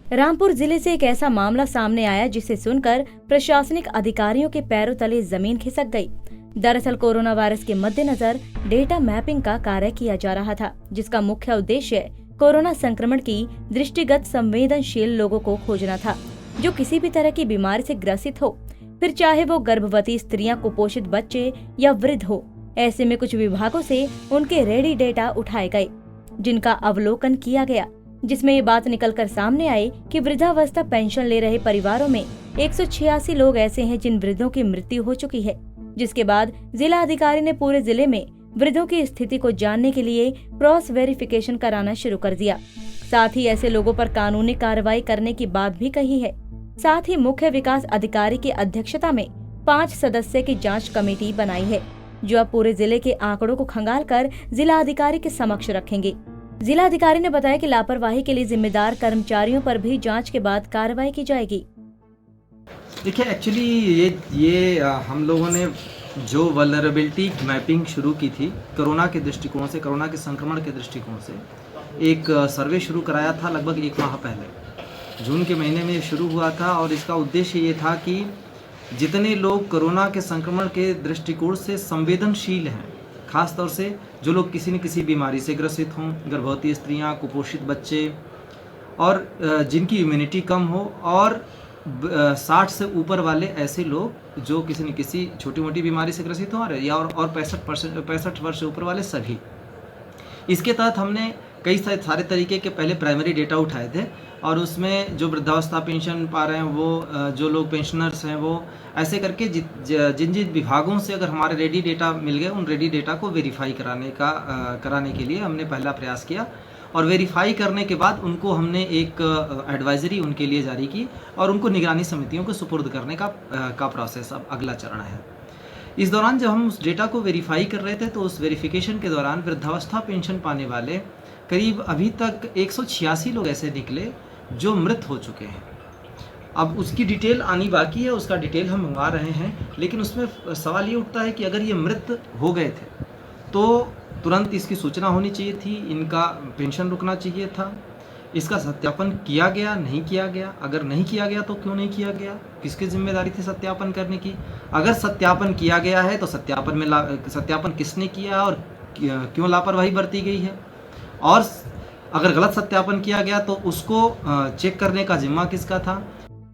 रामपुर जिले से एक ऐसा मामला सामने आया जिसे सुनकर प्रशासनिक अधिकारियों के पैरों तले जमीन खिसक गई। दरअसल कोरोना वायरस के मद्देनजर डेटा मैपिंग का कार्य किया जा रहा था, जिसका मुख्य उद्देश्य कोरोना संक्रमण की दृष्टिगत संवेदनशील लोगों को खोजना था, जो किसी भी तरह की बीमारी से ग्रसित हो, फिर चाहे वो गर्भवती स्त्रियां, कुपोषित बच्चे या वृद्ध हो। ऐसे में कुछ विभागों से उनके रेडी डेटा उठाए गए, जिनका अवलोकन किया गया, जिसमें ये बात निकलकर सामने आई कि वृद्धावस्था पेंशन ले रहे परिवारों में 186 लोग ऐसे हैं जिन वृद्धों की मृत्यु हो चुकी है। जिसके बाद जिला अधिकारी ने पूरे जिले में वृद्धों की स्थिति को जानने के लिए क्रॉस वेरिफिकेशन कराना शुरू कर दिया। साथ ही ऐसे लोगों पर कानूनी कार्रवाई करने की बात भी कही है। साथ ही मुख्य विकास अधिकारी की अध्यक्षता में 5 सदस्य की जांच कमेटी बनाई है, जो अब पूरे जिले के आंकड़ों को खंगालकर जिला अधिकारी के समक्ष रखेंगे। जिला अधिकारी ने बताया कि लापरवाही के लिए जिम्मेदार कर्मचारियों पर भी जांच के बाद कार्रवाई की जाएगी। देखिए, एक्चुअली ये हम लोगों ने जो वल्नरेबिलिटी मैपिंग शुरू की थी कोरोना के दृष्टिकोण से, कोरोना के संक्रमण के दृष्टिकोण से एक सर्वे शुरू कराया था लगभग 1 माह पहले। जून के महीने में शुरू हुआ था और इसका उद्देश्य ये था कि जितने लोग कोरोना के संक्रमण के दृष्टिकोण से संवेदनशील हैं, खास तौर से जो लोग किसी न किसी बीमारी से ग्रसित हों, गर्भवती स्त्रियां, कुपोषित बच्चे और जिनकी इम्यूनिटी कम हो, और 60 से ऊपर वाले ऐसे लोग जो किसी न किसी छोटी मोटी बीमारी से ग्रसित हों, और 65 वर्ष से ऊपर वाले सभी। इसके तहत हमने कई सारे तरीके के पहले प्राइमरी डेटा उठाए थे, और उसमें जो वृद्धावस्था पेंशन पा रहे हैं वो, जो लोग पेंशनर्स हैं वो, ऐसे करके जिन विभागों से अगर हमारे रेडी डेटा मिल गए, उन रेडी डेटा को वेरीफाई कराने के लिए हमने पहला प्रयास किया। और वेरीफाई करने के बाद उनको हमने एक एडवाइजरी उनके लिए जारी की और उनको निगरानी समितियों को सुपुर्द करने का प्रोसेस अब अगला चरण है। इस दौरान जब हम उस डेटा को वेरीफाई कर रहे थे, तो उस वेरिफिकेशन के दौरान वृद्धावस्था पेंशन पाने वाले करीब अभी तक 186 लोग ऐसे निकले जो मृत हो चुके हैं। अब उसकी डिटेल आनी बाकी है, उसका डिटेल हम मंगवा रहे हैं, लेकिन उसमें सवाल ये उठता है कि अगर ये मृत हो गए थे तो तुरंत इसकी सूचना होनी चाहिए थी, इनका पेंशन रुकना चाहिए था। इसका सत्यापन किया गया, नहीं किया गया? अगर नहीं किया गया तो क्यों नहीं किया गया? किसकी जिम्मेदारी थी सत्यापन करने की? अगर सत्यापन किया गया है तो सत्यापन किसने किया और क्यों लापरवाही बरती गई है? और अगर गलत सत्यापन किया गया तो उसको चेक करने का जिम्मा किसका था?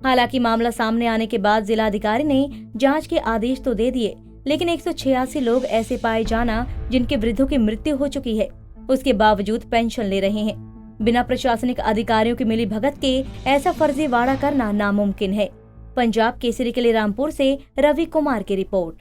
हालांकि मामला सामने आने के बाद जिलाधिकारी ने जांच के आदेश तो दे दिए, लेकिन 186 लोग ऐसे पाए जाना जिनके वृद्धों की मृत्यु हो चुकी है, उसके बावजूद पेंशन ले रहे हैं। बिना प्रशासनिक अधिकारियों की मिली भगत के ऐसा फर्जीवाड़ा करना नामुमकिन है। पंजाब केसरी के लिए रामपुर से रवि कुमार की रिपोर्ट।